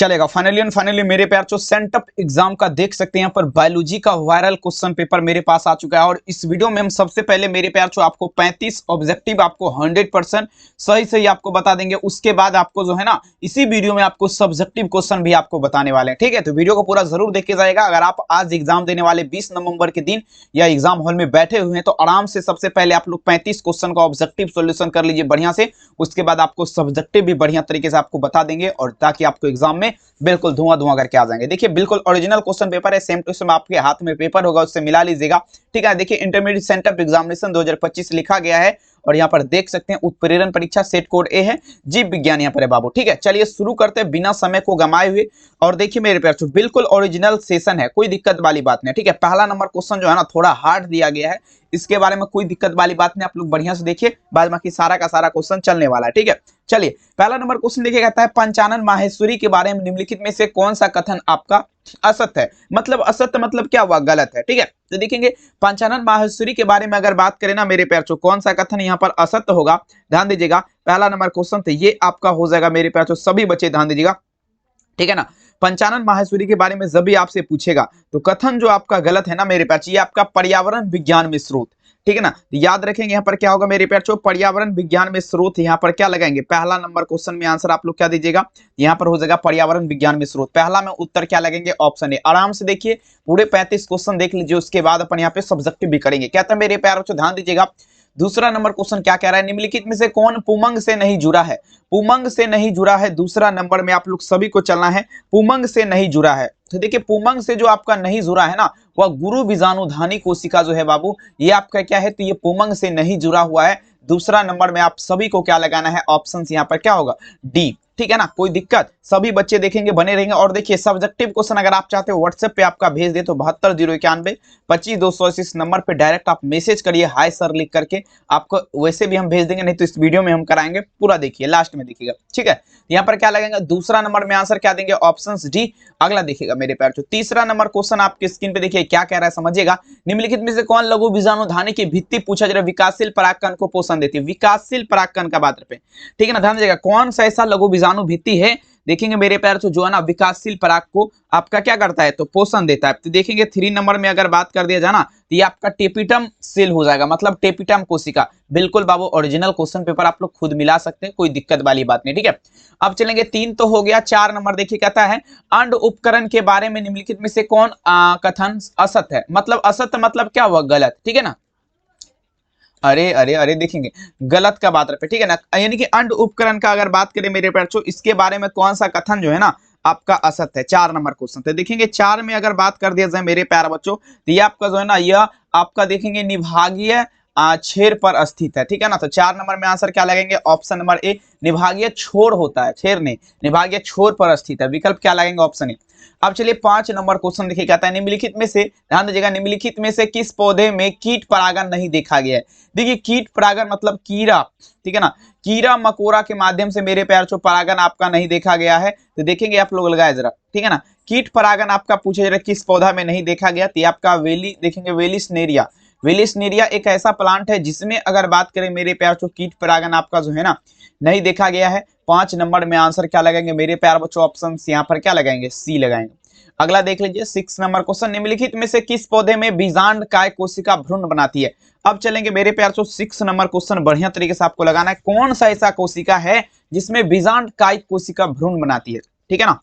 चलेगा। फाइनली मेरे प्यार जो सेंटअप एग्जाम का देख सकते हैं यहाँ पर बायोलॉजी का वायरल क्वेश्चन पेपर मेरे पास आ चुका है और इस वीडियो में हम सबसे पहले मेरे प्यार जो आपको 35 ऑब्जेक्टिव आपको 100% सही आपको बता देंगे। उसके बाद आपको जो है ना इसी वीडियो में आपको सब्जेक्टिव क्वेश्चन भी आपको बताने वाले हैं, ठीक है। तो वीडियो को पूरा जरूर देखे जाएगा। अगर आप आज एग्जाम देने वाले 20 नवंबर के दिन या एग्जाम हॉल में बैठे हुए हैं तो आराम से सबसे पहले आप लोग 35 क्वेश्चन का ऑब्जेक्टिव सोल्यूशन कर लीजिए बढ़िया से। उसके बाद आपको सब्जेक्टिव भी बढ़िया तरीके से आपको बता देंगे और ताकि आपको एग्जाम में बिल्कुल धुआं करके आ जाएंगे। देखिए बिल्कुल ओरिजिनल क्वेश्चन पेपर है, सेम टू सेम आपके हाथ में पेपर होगा, उससे मिला लीजिएगा, ठीक है। देखिए इंटरमीडिएट सेंटअप एग्जामिनेशन 2025 लिखा गया है और यहाँ पर देख सकते हैं उत्प्रेरण परीक्षा सेट कोड ए है, जीव विज्ञान यहाँ पर है बाबू, ठीक है। चलिए शुरू करते हैं बिना समय को गंवाए हुए। और देखिए मेरे प्यार बिल्कुल ओरिजिनल सेशन है, कोई दिक्कत वाली बात नहीं, ठीक है। पहला नंबर क्वेश्चन जो है ना थोड़ा हार्ड दिया गया है, इसके बारे में कोई दिक्कत वाली बात नहीं, आप लोग बढ़िया से देखिए, बाद बाकी सारा का सारा क्वेश्चन चलने वाला है, ठीक है। चलिए पहला नंबर क्वेश्चन देखिए, कहता है पंचानन माहेश्वरी के बारे में निम्नलिखित में से कौन सा कथन आपका असत्य है। मतलब असत्य मतलब क्या हुआ, गलत है, ठीक है। तो देखेंगे पंचानन माहेश्वरी के बारे में अगर बात करें ना मेरे प्यार कौन सा कथन यहाँ पर असत्य होगा, ध्यान दीजिएगा। पहला नंबर क्वेश्चन तो ये आपका हो जाएगा मेरे प्यार सभी बच्चे ध्यान दीजिएगा, ठीक है ना। पंचानन माहेश्वरी के बारे में जब भी आपसे पूछेगा तो कथन जो आपका गलत है ना मेरे प्यार ये आपका पर्यावरण विज्ञान में स्रोत, ठीक है ना। याद रखेंगे यहाँ पर क्या होगा मेरे प्यार पर्यावरण विज्ञान में स्रोत, यहाँ पर क्या लगाएंगे, पहला नंबर क्वेश्चन में आंसर आप लोग क्या दीजिएगा, यहाँ पर हो जाएगा पर्यावरण विज्ञान में स्रोत। पहला में उत्तर क्या लगेंगे, ऑप्शन ए। आराम से देखिए पूरे 35 क्वेश्चन देख लीजिए, उसके बाद अपन यहाँ पे सब्जेक्टिव भी करेंगे। कहता है मेरे प्यार ध्यान दीजिएगा। दूसरा नंबर क्वेश्चन क्या कह रहा है, निम्नलिखित में से कौन पुमंग से नहीं जुड़ा है। पुमंग से नहीं जुड़ा है, दूसरा नंबर में आप लोग सभी को चलना है, पुमंग से नहीं जुड़ा है। तो देखिए पुमंग से जो आपका नहीं जुड़ा है ना वह गुरु बीजाणुधानी कोशिका जो है बाबू, ये आपका क्या है, तो ये पुमंग से नहीं जुड़ा हुआ है। दूसरा नंबर में आप सभी को क्या लगाना है, ऑप्शन यहाँ पर क्या होगा, डी, ठीक है ना। कोई दिक्कत, सभी बच्चे देखेंगे बने रहेंगे। और देखिए सब्जेक्टिव क्वेश्चन अगर आप चाहते हो व्हाट्सएप पे आपका भेज दे तो 7201925280 नंबर पे डायरेक्ट आप मैसेज करिए हाय सर लिख करके, आपको वैसे भी हम भेज देंगे, नहीं तो इस वीडियो में हम कराएंगे, पूरा देखिए लास्ट में देखिएगा, ठीक है। यहाँ पर क्या लगेगा, दूसरा नंबर में आंसर क्या देंगे, ऑप्शन डी। अगला देखिएगा मेरे प्यार तीसरा नंबर क्वेश्चन आपके स्क्रीन पे देखिए क्या कह रहा है, समझिएगा। निम्नलिखित में से कौन लघु बीजाणुधानी की भित्ति पूछा जा रहा है विकासशील परागकण को पोषण देती है। विकासशील परागकण का बात पे, ठीक है ना, ध्यान दीजिएगा। कौन सा ऐसा लघु बीजाणु भित्ति है, देखेंगे मेरे प्यार जो है ना विकासशील पराग को आपका क्या करता है, तो पोषण देता है। तो देखेंगे 3 नंबर में अगर बात कर दिया जाए ना तो ये आपका टेपिटम सेल हो जाएगा, मतलब टेपिटम कोशिका। बिल्कुल बाबू ओरिजिनल क्वेश्चन पेपर आप लोग खुद मिला सकते हैं, कोई दिक्कत वाली बात नहीं, ठीक है। अब चलेंगे 3 तो हो गया, 4 नंबर देखिए कहता है अंड उपकरण के बारे में निम्नलिखित में से कौन कथन असत्य है। मतलब असत्य मतलब क्या हुआ, गलत, ठीक है ना। अरे देखेंगे गलत का बात रहे, ठीक है ना। यानी कि अंड उपकरण का अगर बात करें मेरे प्यार इसके बारे में कौन सा कथन जो है ना आपका असत्य है। 4 नंबर क्वेश्चन तो देखेंगे 4 में अगर बात कर दिया जाए मेरे प्यार बच्चों तो ये आपका जो है ना यह आपका देखेंगे निभागीय छेर पर स्थित है, ठीक है ना। तो 4 नंबर में आंसर क्या लगेंगे, ऑप्शन नंबर ए, निभागीय छोर होता है, छेर नहीं, निभागीय छोर पर स्थित है। विकल्प क्या लगेंगे, ऑप्शन ए। अब चलिए 5 नंबर क्वेश्चन देखिए कहता है निम्नलिखित में से, ध्यान दीजिएगा, निम्नलिखित में से किस पौधे में कीट परागण नहीं देखा गया है। देखिए कीट परागण मतलब कीड़ा, ठीक है ना, कीड़ा मकोड़ा के माध्यम से मेरे प्यार परागण आपका नहीं देखा गया है। तो देखेंगे आप लोग लगाए जरा, ठीक है ना। कीट परागण आपका पूछे जरा किस पौधा में नहीं देखा गया, तो आपका वेली देखेंगे वेलिसनेरिया। वेलिसनेरिया एक ऐसा प्लांट है जिसमें अगर बात करें मेरे प्यार कीट परागण आपका जो है ना नहीं देखा गया है। 5 नंबर में आंसर क्या लगाएंगे मेरे प्यार बच्चों, ऑप्शन यहाँ पर क्या लगाएंगे, सी लगाएंगे। अगला देख लीजिए 6 नंबर क्वेश्चन, निम्नलिखित में से किस पौधे में बीजांड काय कोशिका भ्रूण बनाती है। अब चलेंगे मेरे प्यार 6 नंबर क्वेश्चन बढ़िया तरीके से आपको लगाना है, कौन सा ऐसा कोशिका है जिसमें बीजांड काय कोशिका भ्रूण बनाती है, ठीक है ना।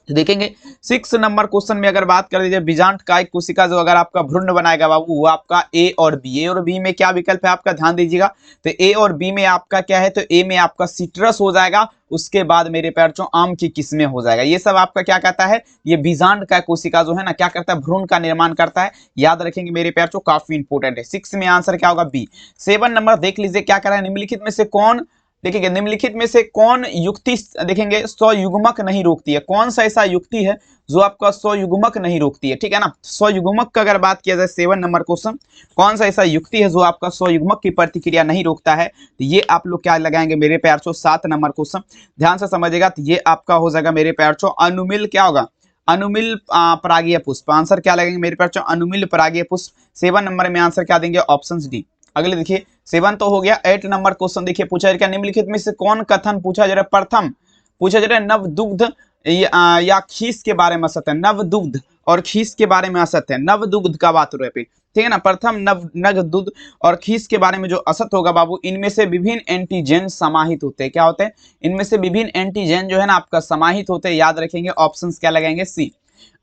तो देखेंगे 6 नंबर क्वेश्चन में अगर बात कर दीजिए बीजांड काय कोशिका जो अगर आपका भ्रूण बनाएगा बाबू वो आपका ए और बी। ए और बी में क्या विकल्प है आपका, ध्यान दीजिएगा। तो ए और बी में आपका क्या है, तो ए में आपका सिट्रस हो जाएगा, उसके बाद मेरे प्यार आम की किस्में हो जाएगा। ये सब आपका क्या कहता है, ये बीजांड काय कोशिका जो है ना क्या करता है, भ्रूण का निर्माण करता है। याद रखेंगे मेरे प्यार काफी इंपोर्टेंट है। 6 में आंसर क्या होगा, बी। 7 नंबर देख लीजिए क्या कर रहा है, निम्नलिखित में से कौन, देखिए निम्नलिखित में से कौन युक्ति देखेंगे स्वयुग्मक नहीं रोकती है। कौन सा ऐसा युक्ति है जो आपका स्वयुग्मक नहीं रोकती है, ठीक है ना। स्वयुग्मक का अगर बात किया जाए 7 नंबर क्वेश्चन, कौन सा ऐसा युक्ति है जो आपका स्वयुग्मक की प्रतिक्रिया नहीं रोकता है, तो ये आप लोग क्या लगाएंगे मेरे प्यार 7 नंबर क्वेश्चन, ध्यान से समझिएगा। तो ये आपका हो जाएगा मेरे प्यार अनुमिल क्या होगा, अनुमिल परागीय पुष्प। आंसर क्या लगेंगे मेरे प्यार अनुमिल परागीय पुष्प। 7 नंबर में आंसर क्या देंगे, ऑप्शन डी। अगले देखिए 7 तो हो गया। 8 नंबर क्वेश्चन देखिए पूछा जा रहा है निम्नलिखित में से कौन कथन पूछा जा रहा है, प्रथम पूछा जा रहा है नव दुग्ध या खीस के बारे में असत है, नवदुग्ध और खीस के बारे में असत है, नवदुग्ध का बात हो रहा है, ठीक है ना। प्रथम नवदुग्ध और खीस के बारे में जो असत होगा बाबू, इनमें से विभिन्न एंटीजन समाहित होते हैं। क्या होते हैं? इनमें से विभिन्न एंटीजन जो है ना आपका समाहित होते हैं। याद रखेंगे, ऑप्शंस क्या लगाएंगे? सी।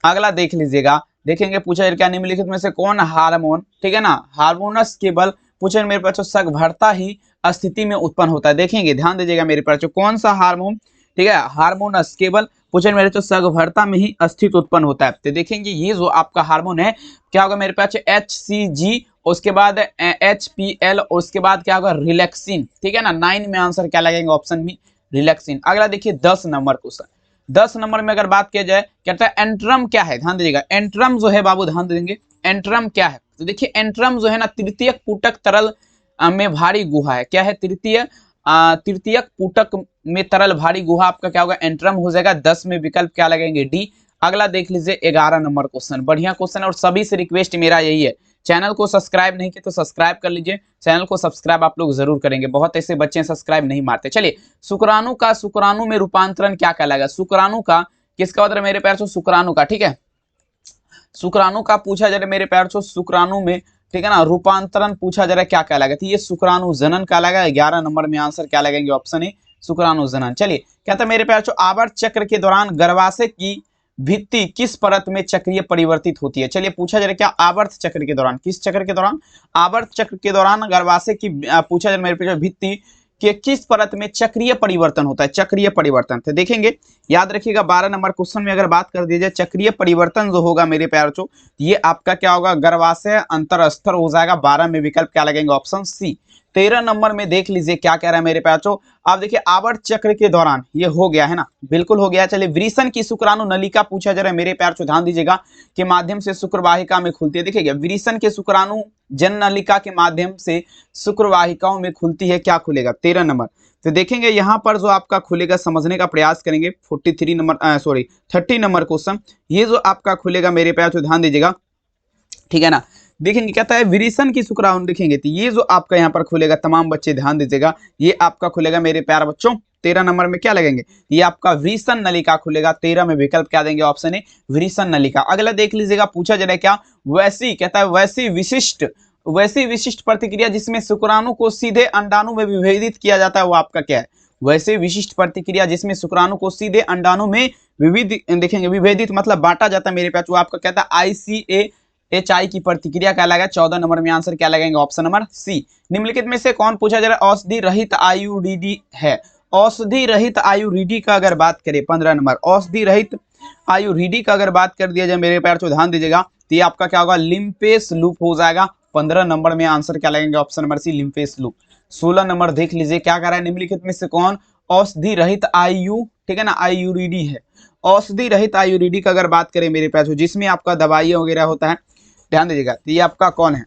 अगला देख लीजिएगा, देखेंगे पूछा जाए क्या निम्नलिखित में से कौन हार्मोन, ठीक है ना, हार्मोनस केवल पूछे मेरे पास सगभरता ही स्थिति में उत्पन्न होता है। देखेंगे, ध्यान दीजिएगा मेरे पास कौन सा हार्मोन, ठीक है, हार्मोनस केवल पूछे मेरे तो सगभरता में ही अस्तित्व उत्पन्न होता है। तो देखेंगे ये जो आपका हार्मोन है क्या होगा मेरे पास? HCG, उसके बाद HPL, और उसके बाद क्या होगा? रिलैक्सिन, ठीक है ना। 9 में आंसर क्या लगेंगे? Option B, relaxin. अगला देखिए 10 नंबर क्वेश्चन। 10 नंबर में अगर बात किया जाए, कहता है एंट्रम क्या है? ध्यान दीजिएगा, एंट्रम जो है बाबू, ध्यान देंगे, एंट्रम क्या है? तो देखिए एंट्रम जो है ना तृतीयक पुटक तरल में भारी गुहा है। क्या है? तृतीयक पुटक में तरल भारी गुहा आपका क्या होगा? एंट्रम हो जाएगा। 10 में विकल्प क्या लगेंगे? डी। अगला देख लीजिए 11 नंबर क्वेश्चन, बढ़िया क्वेश्चन है और सभी से रिक्वेस्ट मेरा यही है, चैनल को सब्सक्राइब नहीं किया तो सब्सक्राइब कर लीजिए। चैनल को सब्सक्राइब आप लोग जरूर करेंगे, बहुत ऐसे बच्चे सब्सक्राइब नहीं मारते। चलिए, शुक्राणु का शुक्राणु में रूपांतरण क्या कहलाएगा? शुक्राणु का किसका होता है मेरे प्यार? शुक्राणु का, ठीक है, शुक्राणु का पूछा जाए मेरे प्यार, शुक्राणु में, ठीक है ना, रूपांतरण पूछा जा रहा है क्या कहलाएगा? तो ये शुक्राणु जनन कहलाएगा। 11 नंबर में आंसर क्या लगेंगे? ऑप्शन ए, शुक्राणु जनन। चलिए, कहता है मेरे प्यार आवर्त चक्र के दौरान गर्भाशय की भित्ति किस परत में चक्रीय परिवर्तित होती है? चलिए, पूछा जा रहा है क्या आवर्त चक्र के दौरान, किस चक्र के दौरान? आवर्त चक्र के दौरान गर्भाशय की पूछा जा रहा है मेरे प्यार भित्ति कि किस परत में चक्रीय परिवर्तन होता है? चक्रीय परिवर्तन। तो देखेंगे, याद रखिएगा 12 नंबर क्वेश्चन में अगर बात कर दी जाए, चक्रीय परिवर्तन जो होगा मेरे प्यार चो, ये आपका क्या होगा? गर्भाशय अंतरस्तर हो जाएगा। 12 में विकल्प क्या लगेंगे? Option C. 13 नंबर में देख लीजिए क्या कह रहा है मेरे प्यार चो, आप देखिए आवर्त चक्र के दौरान, ये हो गया है ना, बिल्कुल हो गया। चलिए, वृषण की शुक्राणु नलिका पूछा जा रहा है मेरे प्यार चो, ध्यान दीजिएगा, के माध्यम से शुक्रवाहिका में खुलती है। देखिएगा, वृषण के शुक्राणु जन नलिका के माध्यम से शुक्रवाहिकाओं में खुलती है। क्या खुलेगा? 13 नंबर। तो देखेंगे यहाँ पर जो आपका खुलेगा, समझने का प्रयास करेंगे। 30 नंबर क्वेश्चन, ये जो आपका खुलेगा मेरे प्यार चो, ध्यान दीजिएगा, ठीक है ना। देखेंगे कहता है वृषण की शुक्राणु, देखेंगे तो ये जो आपका यहाँ पर खुलेगा, तमाम बच्चे ध्यान दीजिएगा, ये आपका खुलेगा मेरे प्यार बच्चों 13 नंबर में क्या लगेंगे? ये आपका वृषण नलिका खुलेगा। 13 में विकल्प क्या देंगे? ऑप्शन ए, वृषण नलिका। अगला देख लीजिएगा, पूछा जा रहा है क्या? वैसी, कहता है वैसी विशिष्ट प्रतिक्रिया जिसमें शुक्राणु को सीधे अंडाणु में विभेदित किया जाता है, वो आपका क्या है? वैसे विशिष्ट प्रतिक्रिया जिसमें शुक्राणु को सीधे अंडाणु में देखेंगे विभेदित मतलब बांटा जाता है मेरे पास, वो आपका कहता है ICAHI की प्रतिक्रिया क्या लगेगा? 14 नंबर में आंसर क्या लगेंगे? Option number C. निम्नलिखित में से कौन पूछा जा रहा है औषधि रहित IUDD है? औषधि रहित IUDD का अगर बात करें, 15 नंबर, औषधि रहित IUDD का अगर बात कर दिया जाए मेरे प्यार तो ध्यान दीजिएगा, तो ये आपका क्या होगा? लिम्फेस लूप हो जाएगा। 15 नंबर में आंसर क्या लगेंगे? ऑप्शन नंबर सी, लिम्फेस लूप। 16 नंबर देख लीजिए क्या कह रहा है, निम्नलिखित में से कौन औषधि रहित ठीक है ना, IUDD है। औषधि रहित IUDD का अगर बात करें मेरे पास, जिसमें आपका दवाइयाँ वगैरह होता है, ध्यान दीजिएगा, तो ये आपका कौन है?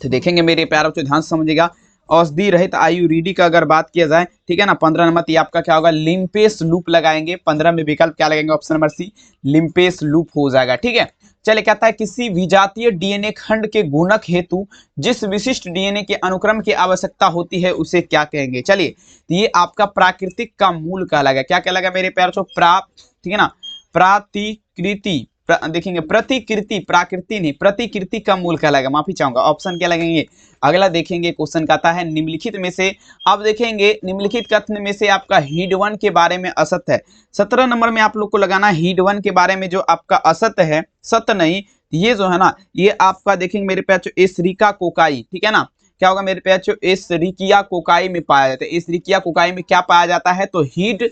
तो देखेंगे मेरे प्यारों से ध्यान समझिएगा, औषधि रहित IUDD का अगर बात किया जाए, ठीक है ना, 15 नंबर, ये आपका क्या होगा? लिम्फेस लूप लगाएंगे। 15 में विकल्प क्या लगेंगे? ऑप्शन नंबर सी, लिम्फेस लूप हो जाएगा। ठीक है, चले, कहता है किसी विजातीय DNA खंड के गुणक हेतु जिस विशिष्ट DNA के अनुक्रम की आवश्यकता होती है उसे क्या कहेंगे? चलिए, ये आपका प्राकृतिक का मूल कहलाएगा। क्या कहलाएगा मेरे प्यारों? ठीक है ना, प्रतिकृति, देखेंगे प्रतिकृति, प्राकृति नहीं, प्रतिकृति का मूल कहलाएगा, माफी चाहूंगा। ऑप्शन क्या लगेंगे? अगला देखेंगे क्वेश्चन कहता है निम्नलिखित में से, आप देखेंगे निम्नलिखित कथन में से आपका हीड 1 के बारे में असत्य है। 17 नंबर में आप लोग को लगाना हीड 1 के बारे में जो आपका असत्य है, सत्य नहीं, ये जो है ना, ये आपका देखेंगे मेरे प्यार एस्रिका कोकाई, ठीक है ना, क्या होगा मेरे प्यार? एस्रिकिया कोकाई में पाया जाता है। एस्रिकिया कोकाई में क्या पाया जाता है? तो हीड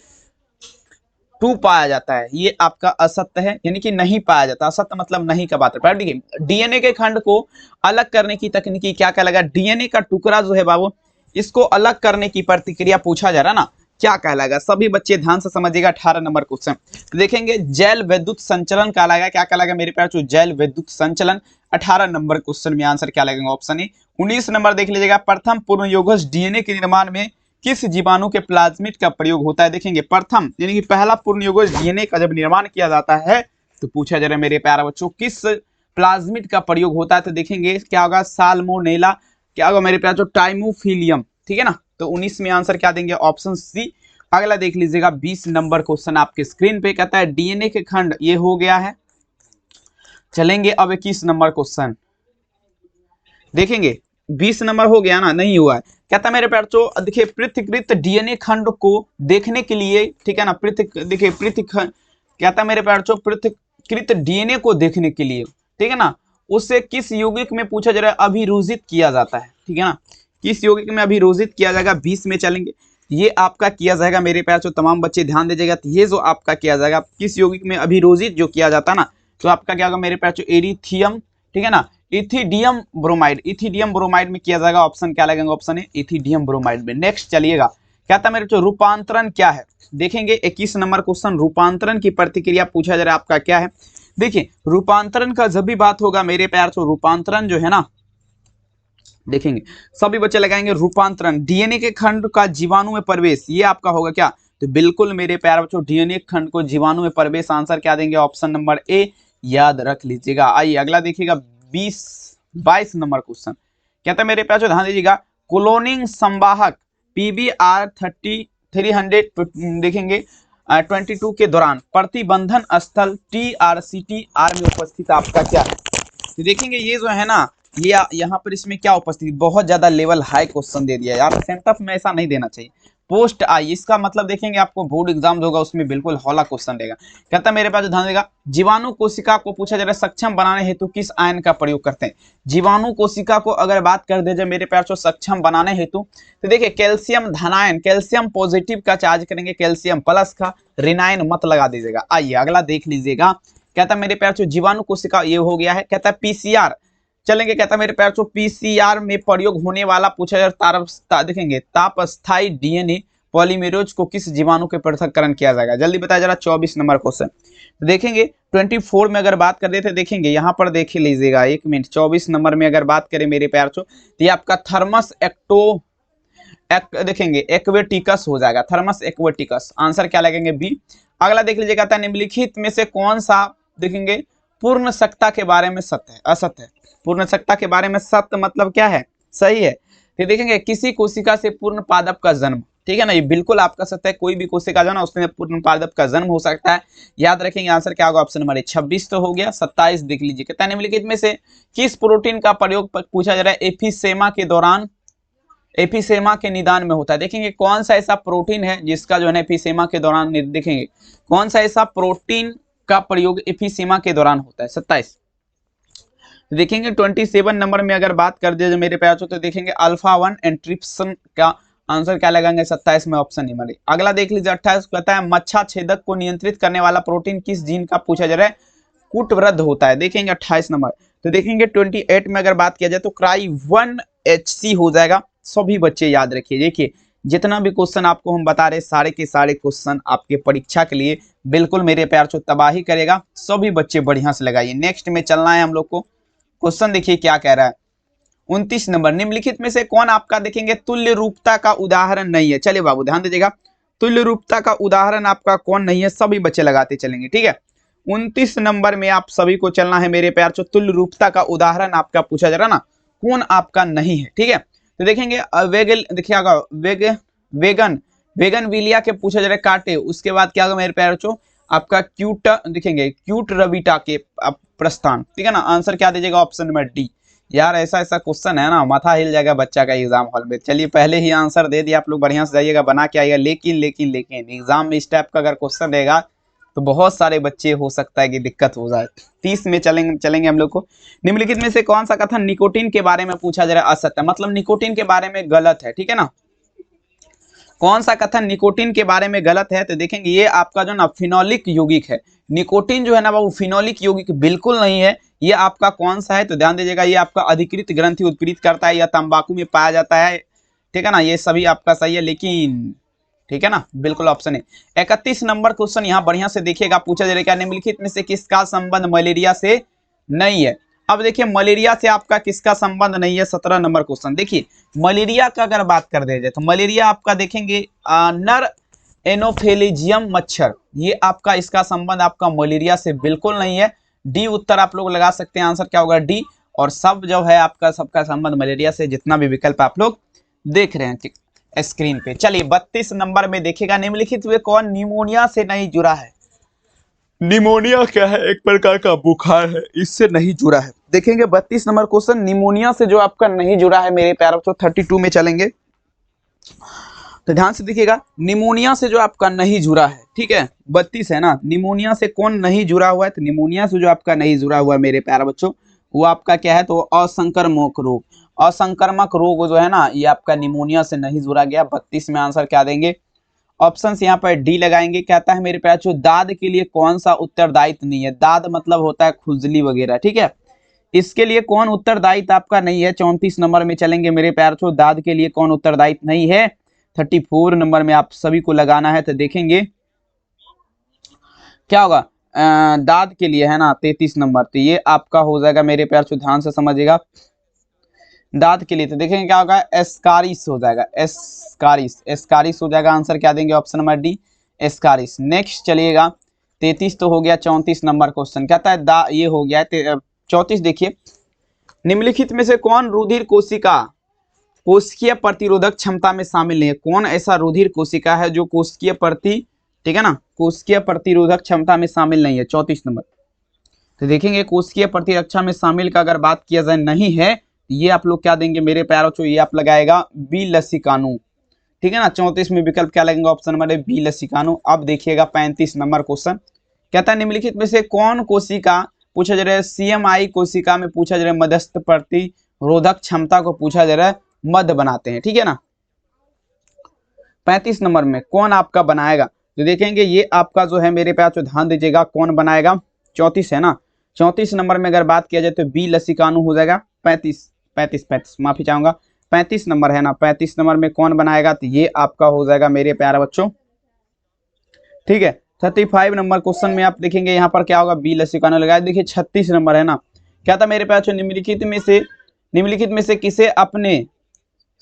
2 पाया जाता है। ये आपका असत्य है, यानी कि नहीं पाया जाता। असत्य मतलब नहीं का बात है। देखिए, DNA के खंड को अलग करने की तकनीकी क्या कहलाएगा? DNA का टुकड़ा जो है बाबू, इसको अलग करने की प्रतिक्रिया पूछा जा रहा है ना, क्या कहलाएगा? सभी बच्चे ध्यान से समझिएगा। 18 नंबर क्वेश्चन देखेंगे, जैल विद्युत संचलन कहलाएगा। क्या कहलाएगा मेरे प्यार? जैल विद्युत संचलन। 18 नंबर क्वेश्चन में आंसर क्या लगेगा? Option A. 19 नंबर देख लीजिएगा, प्रथम पूर्णयोगज DNA के निर्माण में किस जीवाणु के प्लाज्मिड का प्रयोग होता है? देखेंगे, प्रथम यानी कि पहला पूर्णयोगज DNA का जब निर्माण किया जाता है तो पूछा जा रहा है मेरे प्यारे बच्चों किस प्लाज्मिड का प्रयोग होता है? तो देखेंगे क्या होगा? साल्मोनेला, क्या होगा मेरे प्यारे? टाइमोफिलियम, ठीक है ना। तो 19 में आंसर क्या देंगे? Option C. अगला देख लीजिएगा 20 नंबर क्वेश्चन आपके स्क्रीन पे, कहता है डीएनए के खंड, ये हो गया है। चलेंगे अब 21 नंबर क्वेश्चन देखेंगे। 20 नंबर हो गया ना, नहीं हुआ है। कहता है मेरे प्यारे बच्चों देखिए पृथक्कृत डीएनए खंड को देखने के लिए, ठीक है ना, देखिए कहता है मेरे प्यारे बच्चों पृथक्कृत डीएनए को देखने के लिए, ठीक है ना, उससे किस यौगिक में पूछा जा रहा है अभिरोजित किया जाता है, ठीक है ना, किस यौगिक में अभिरोजित किया जाएगा। 20 में चलेंगे, ये आपका किया जाएगा मेरे प्यारे बच्चों, तमाम बच्चे ध्यान दीजिएगा। तो ये जो आपका किया जाएगा किस यौगिक में अभिरोजित जो किया जाता है ना, तो आपका क्या होगा मेरे प्यारे बच्चों एरिथियम, ठीक है ना, इथिडियम ब्रोमाइड, इथिडियम ब्रोमाइड में किया जाएगा। ऑप्शन क्या लगेगा, ऑप्शन है इथिडियम ब्रोमाइड में। नेक्स्ट चलिएगा, कहता है मेरे बच्चों रूपांतरण क्या है, देखेंगे 21 नंबर क्वेश्चन, रूपांतरण की प्रतिक्रिया पूछा जा रहा है आपका क्या है। देखिए रूपांतरण का जब भी बात होगा मेरे प्यार से, रूपांतरण जो है ना, देखेंगे सभी बच्चे लगाएंगे रूपांतरण, डीएनए के खंड का जीवाणु में प्रवेश, ये आपका होगा क्या, तो बिल्कुल मेरे प्यार बच्चों डीएनए खंड को जीवाणु में प्रवेश, आंसर क्या देंगे, ऑप्शन नंबर ए, याद रख लीजिएगा। आइए अगला देखिएगा 22 नंबर क्वेश्चन, कहता है मेरे प्यार ध्यान दीजिएगा क्लोनिंग संवाहक PBR 300 देखेंगे 22 के दौरान प्रतिबंधन स्थल TRCTR में उपस्थित आपका क्या है। तो देखेंगे ये जो है ना, ये यहाँ पर इसमें क्या उपस्थित, बहुत ज्यादा लेवल हाई क्वेश्चन दे दिया यार, सेंटअप में ऐसा नहीं देना चाहिए। पोस्ट आई, इसका मतलब देखेंगे आपको बोर्ड एग्जाम होगा उसमें बिल्कुल हौला क्वेश्चन देगा। कहता है मेरे पास ध्यान देगा जीवाणु कोशिका को पूछा जा रहा है सक्षम बनाने हेतु किस आयन का प्रयोग करते हैं। जीवाणु कोशिका को अगर बात कर दे जाए मेरे प्यार से सक्षम बनाने हेतु, तो देखिए कैल्शियम धनायन, कैल्शियम पॉजिटिव का चार्ज करेंगे, कैल्शियम प्लस का, रिनाइन मत लगा दीजिएगा। आइए अगला देख लीजिएगा, कहता है मेरे प्यार से जीवाणु कोशिका ये हो गया है। कहता है PCR चलेंगे, कहता है मेरे प्यार से PCR में प्रयोग होने वाला पूछा जाए देखेंगे तापस्थायी डीएनए पॉलीमेरेज को किस जीवाणु के पृथक्करण किया जाएगा, जल्दी बताया जा रहा। 24 नंबर क्वेश्चन देखेंगे 24 में अगर बात कर देते देखेंगे यहाँ पर देख लीजिएगा, एक मिनट, 24 नंबर में अगर बात करें मेरे प्यार तो ये आपका थर्मस देखेंगे एक्वेटिकस हो जाएगा, थर्मस एक्वेटिकस, आंसर क्या लगेंगे बी। अगला देख लीजिए, कहता है निम्नलिखित में से कौन सा देखेंगे पूर्ण सत्ता के बारे में सत्य है, असत्य है। पूर्ण सत्ता के बारे में सत्य मतलब क्या है, सही है। तो देखेंगे किसी कोशिका से पूर्ण पादप का जन्म, ठीक है ना, ये बिल्कुल आपका सत्य है। कोई भी कोशिका जो है ना उसमें पूर्ण पादप का जन्म हो सकता है, याद रखेंगे। आंसर क्या होगा, ऑप्शन नंबर 26 तो हो गया। 27 देख लीजिए, कहता है निम्नलिखित में से किस प्रोटीन का प्रयोग पूछा जा रहा है एफिसेमा के दौरान, एफिसेमा के निदान में होता है। देखेंगे कौन सा ऐसा प्रोटीन है जिसका जो है एफिसेमा के दौरान, देखेंगे कौन सा ऐसा प्रोटीन का प्रयोग एफिसेमा के दौरान होता है। 27 देखेंगे 27 नंबर में अगर बात कर दिया मेरे प्यार तो देखेंगे अल्फा 1 एंट्रिप्सन का, आंसर क्या लगाएंगे 27 में, ऑप्शन नंबर ए। अगला देख लीजिए 28 कहता है मच्छा छेदक को नियंत्रित करने वाला प्रोटीन किस जीन का पूछा जा रहा है, कूटवृद्ध होता है। देखेंगे 28 नंबर, तो देखेंगे 28 में अगर बात किया जाए तो CRY1HC हो जाएगा। सभी बच्चे याद रखिए, देखिए जितना भी क्वेश्चन आपको हम बता रहे सारे के सारे क्वेश्चन आपके परीक्षा के लिए बिल्कुल मेरे प्यार से तबाही करेगा। सभी बच्चे बढ़िया से लगाइए। नेक्स्ट में चलना है हम लोग को, क्वेश्चन देखिए क्या कह रहा है। 29 नंबर, निम्नलिखित में से कौन आपका देखेंगे तुल्य रूपता का उदाहरण नहीं है। चलिए बाबू ध्यान दीजिएगा, तुल्य रूपता का उदाहरण आपका कौन नहीं है, सभी बच्चे लगाते चलेंगे, ठीक है। 29 नंबर में आप सभी को चलना है मेरे प्यार, तुल्य रूपता का उदाहरण आपका पूछा जा रहा ना, कौन आपका नहीं है, ठीक है। तो देखेंगे वेगन विलिया के पूछा जा रहा है कांटे, उसके बाद क्या होगा मेरे प्यार आपका क्यूट देखेंगे क्यूट रविटा के प्रस्थान, ठीक है ना। आंसर क्या दीजिएगा, ऑप्शन नंबर डी। यार ऐसा क्वेश्चन है ना, माथा हिल जाएगा बच्चा का एग्जाम हॉल में। चलिए पहले ही आंसर दे दिया, आप लोग बढ़िया से जाइएगा बना के आइएगा। लेकिन एग्जाम में इस टाइप का अगर क्वेश्चन देगा तो बहुत सारे बच्चे हो सकता है कि दिक्कत हो जाए। 30 में चलेंगे हम लोग को। निम्नलिखित में से कौन सा कथन निकोटीन के बारे में पूछा जा रहा है, असत्य, मतलब निकोटीन के बारे में गलत है, ठीक है ना। कौन सा कथन निकोटीन के बारे में गलत है, तो देखेंगे ये आपका जो ना फिनोलिक यौगिक है। निकोटीन जो है ना वो फिनोलिक यौगिक बिल्कुल नहीं है। ये आपका कौन सा है, तो ध्यान दीजिएगा ये आपका अधिकृत ग्रंथि उत्प्रेरित करता है या तंबाकू में पाया जाता है, ठीक है ना। ये सभी आपका सही है, लेकिन ठीक है ना, बिल्कुल ऑप्शन है। 31 नंबर क्वेश्चन यहाँ बढ़िया से देखिएगा, पूछा जा रहा है निम्नलिखित में से किसका संबंध मलेरिया से नहीं है। अब देखिए मलेरिया से आपका किसका संबंध नहीं है। 17 नंबर क्वेश्चन देखिए, मलेरिया का अगर बात कर दे जाए तो मलेरिया आपका देखेंगे नर एनोफेलिजियम मच्छर, ये आपका इसका संबंध आपका मलेरिया से बिल्कुल नहीं है। डी उत्तर आप लोग लगा सकते हैं, आंसर क्या होगा डी। और सब जो है आपका सबका संबंध मलेरिया से, जितना भी विकल्प आप लोग देख रहे हैं, ठीक। स्क्रीन पे। चलिए 32 नंबर में देखिएगा, निम्नलिखित में कौन निमोनिया से नहीं जुड़ा है। निमोनिया क्या है? एक प्रकार का बुखार है, इससे नहीं जुड़ा है। देखेंगे 32 नंबर क्वेश्चन, निमोनिया से जो आपका नहीं जुड़ा है मेरे प्यारे बच्चों। 32 में चलेंगे तो ध्यान से देखिएगा, निमोनिया से जो आपका नहीं जुड़ा है, ठीक है 32 है ना, निमोनिया से कौन नहीं जुड़ा हुआ है? तो निमोनिया से जो आपका नहीं जुड़ा हुआ है मेरे प्यारे बच्चों, वो आपका क्या है? तो असंक्रामक रोग। असंक्रामक रोग जो है ना, ये आपका निमोनिया से नहीं जुड़ा गया। 32 में आंसर क्या देंगे? ऑप्शन यहाँ पर डी लगाएंगे। कहता है मेरे प्यारे बच्चों, दाद के लिए कौन सा उत्तरदायित्व नहीं है? दाद मतलब होता है खुजली वगैरह, ठीक है, इसके लिए कौन उत्तरदायित्व आपका नहीं है? 34 नंबर में चलेंगे मेरे प्यारे बच्चों, दाद के लिए कौन उत्तरदायित्व नहीं है? 34 नंबर में आप सभी को लगाना है। तो देखेंगे क्या होगा दाद के लिए, है ना 33 नंबर, तो ये आपका हो जाएगा मेरे प्यार से, ध्यान से समझिएगा। दाद के लिए तो देखेंगे क्या होगा? एस्कारिस हो जाएगा, एस्कारिस, एस्कारिस हो जाएगा। आंसर क्या देंगे? Option number D, ascaris. Next चलिएगा, 33 तो हो गया। 34 नंबर क्वेश्चन कहता है ये हो गया है 34। देखिए, निम्नलिखित में से कौन रुधिर कोशिका कोशिकीय प्रतिरोधक क्षमता में शामिल नहीं है? कौन ऐसा रुधिर कोशिका है जो कोशिकीय ठीक है ना, कोशिकीय प्रतिरोधक क्षमता में शामिल नहीं है? 34 नंबर। तो देखेंगे कोशिकीय प्रतिरक्षा में शामिल का अगर बात किया जाए नहीं है, ये आप लोग क्या देंगे मेरे प्यारों को? ये आप लगाएगा बी लसिकानु, ठीक है ना। 34 में विकल्प क्या लगेगा? ऑप्शन नंबर बी लसिकानु। अब देखिएगा 35 नंबर क्वेश्चन कहता है, निम्नलिखित में से कौन कोशिका पूछा जा रहा है? CMI कोशिका में पूछा जा रहा है मध्यस्थ प्रतिरोधक क्षमता को पूछा जा रहा है, मध्य बनाते हैं, ठीक है ना। 35 नंबर में कौन आपका बनाएगा? तो देखेंगे ये आपका जो है मेरे प्यार तो ध्यान दीजिएगा, कौन बनाएगा? 34 है ना। 34 नंबर में अगर बात किया जाए तो बी लसिकानु हो जाएगा। 35 माफी चाहूंगा, 35 नंबर है ना। 35 नंबर में कौन बनाएगा? तो ये आपका हो जाएगा मेरे प्यारे बच्चों, ठीक है। 35 नंबर क्वेश्चन में आप देखेंगे यहाँ पर क्या होगा? बी लसिकानु लगाया। देखिए 36 नंबर है ना, क्या था मेरे प्यारे? निम्नलिखित में से किसे अपने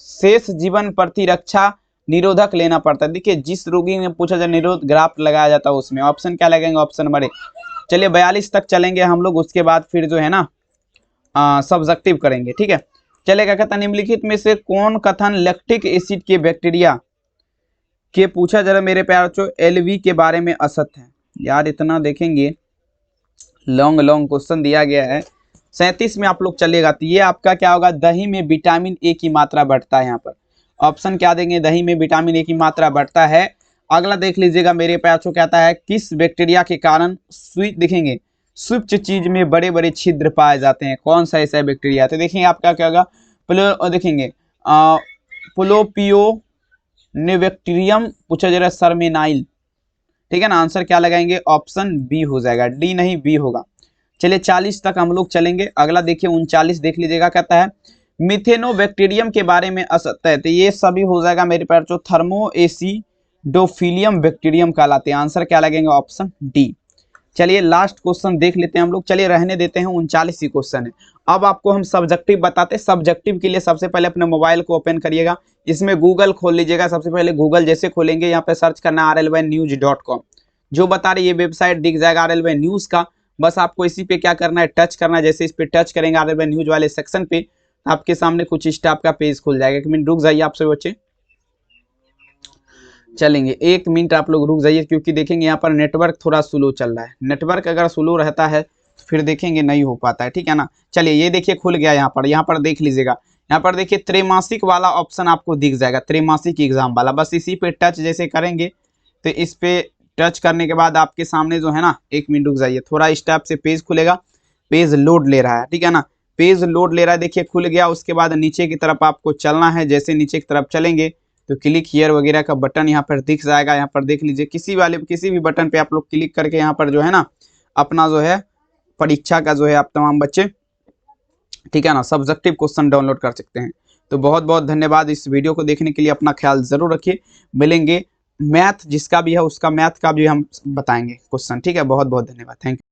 शेष जीवन प्रतिरक्षा निरोधक लेना पड़ता है? देखिए जिस रोगी में पूछा जाए निरोध ग्राफ्ट लगाया जाता है उसमें ऑप्शन क्या लगेंगे? Option number A. चलिए 42 तक चलेंगे हम लोग, उसके बाद फिर जो है ना सब्जेक्टिव करेंगे, ठीक है। चलेगा। कहता निम्नलिखित में से कौन कथन लैक्टिक एसिड के बैक्टीरिया के पूछा जरा मेरे प्यार बच्चों LV के बारे में असत्य है? यार इतना देखेंगे लॉन्ग क्वेश्चन दिया गया है। 37 में आप लोग चलेगा, तो ये आपका क्या होगा? दही में विटामिन ए की मात्रा बढ़ता है। यहाँ पर ऑप्शन क्या देंगे? दही में विटामिन ए की मात्रा बढ़ता है। अगला देख लीजिएगा मेरे प्यार बच्चों, कहता है किस बैक्टीरिया के कारण देखेंगे स्वच्छ चीज में बड़े बड़े छिद्र पाए जाते हैं? कौन सा ऐसा बैक्टीरिया? तो देखेंगे आपका क्या होगा? देखेंगे प्लोपियोनिबैक्टीरियम पूछा जा रहा है सरमेनाइल, ठीक है ना। आंसर क्या लगाएंगे? ऑप्शन बी हो जाएगा, डी नहीं बी होगा। चलिए 40 तक हम लोग चलेंगे। अगला देखिए 39 देख लीजिएगा, कहता है मिथेनोबैक्टीरियम के बारे में असत्य है। तो ये सभी हो जाएगा मेरे प्यार जो थर्मोएसिडोफिलियम बैक्टीरियम कहलाते हैं। आंसर क्या लगेंगे? Option D. चलिए लास्ट क्वेश्चन देख लेते हैं हम लोग। चलिए रहने देते हैं, 39 ही क्वेश्चन है। अब आपको हम सब्जेक्टिव बताते हैं। सब्जेक्टिव के लिए सबसे पहले अपने मोबाइल को ओपन करिएगा, इसमें गूगल खोल लीजिएगा। सबसे पहले गूगल जैसे खोलेंगे, यहाँ पे सर्च करना rly-news.com, जो बता रही है वेबसाइट दिख जाएगा RLY न्यूज का। बस आपको इसी पे क्या करना है? टच करना है। जैसे इस पे टच करेंगे RLY न्यूज वाले सेक्शन पे, आपके सामने कुछ इस टाइप का पेज खुल जाएगा। 1 मिनट रुक जाइए आपसे बच्चे, चलेंगे 1 मिनट आप लोग रुक जाइए, क्योंकि देखेंगे यहाँ पर नेटवर्क थोड़ा स्लो चल रहा है। नेटवर्क अगर स्लो रहता है तो फिर देखेंगे नहीं हो पाता है, ठीक है ना। चलिए ये देखिए खुल गया यहाँ पर देख लीजिएगा। यहाँ पर देखिए त्रैमासिक वाला ऑप्शन आपको दिख जाएगा, त्रैमासिक एग्जाम वाला। बस इसी पे टच जैसे करेंगे तो इस पे टच करने के बाद आपके सामने जो है ना, 1 मिनट रुक जाइए, थोड़ा इस टाइप से पेज खुलेगा। पेज लोड ले रहा है, ठीक है ना, पेज लोड ले रहा है। देखिए खुल गया। उसके बाद नीचे की तरफ आपको चलना है। जैसे नीचे की तरफ चलेंगे तो क्लिक हियर वगैरह का बटन यहाँ पर दिख जाएगा। यहाँ पर देख लीजिए, किसी भी बटन पे आप लोग क्लिक करके यहाँ पर जो है ना अपना जो है परीक्षा का जो है आप तमाम बच्चे, ठीक है ना, सब्जेक्टिव क्वेश्चन डाउनलोड कर सकते हैं। तो बहुत बहुत धन्यवाद इस वीडियो को देखने के लिए। अपना ख्याल जरूर रखिए। मिलेंगे मैथ जिसका भी है उसका मैथ का भी हम बताएंगे क्वेश्चन, ठीक है। बहुत बहुत धन्यवाद, थैंक यू।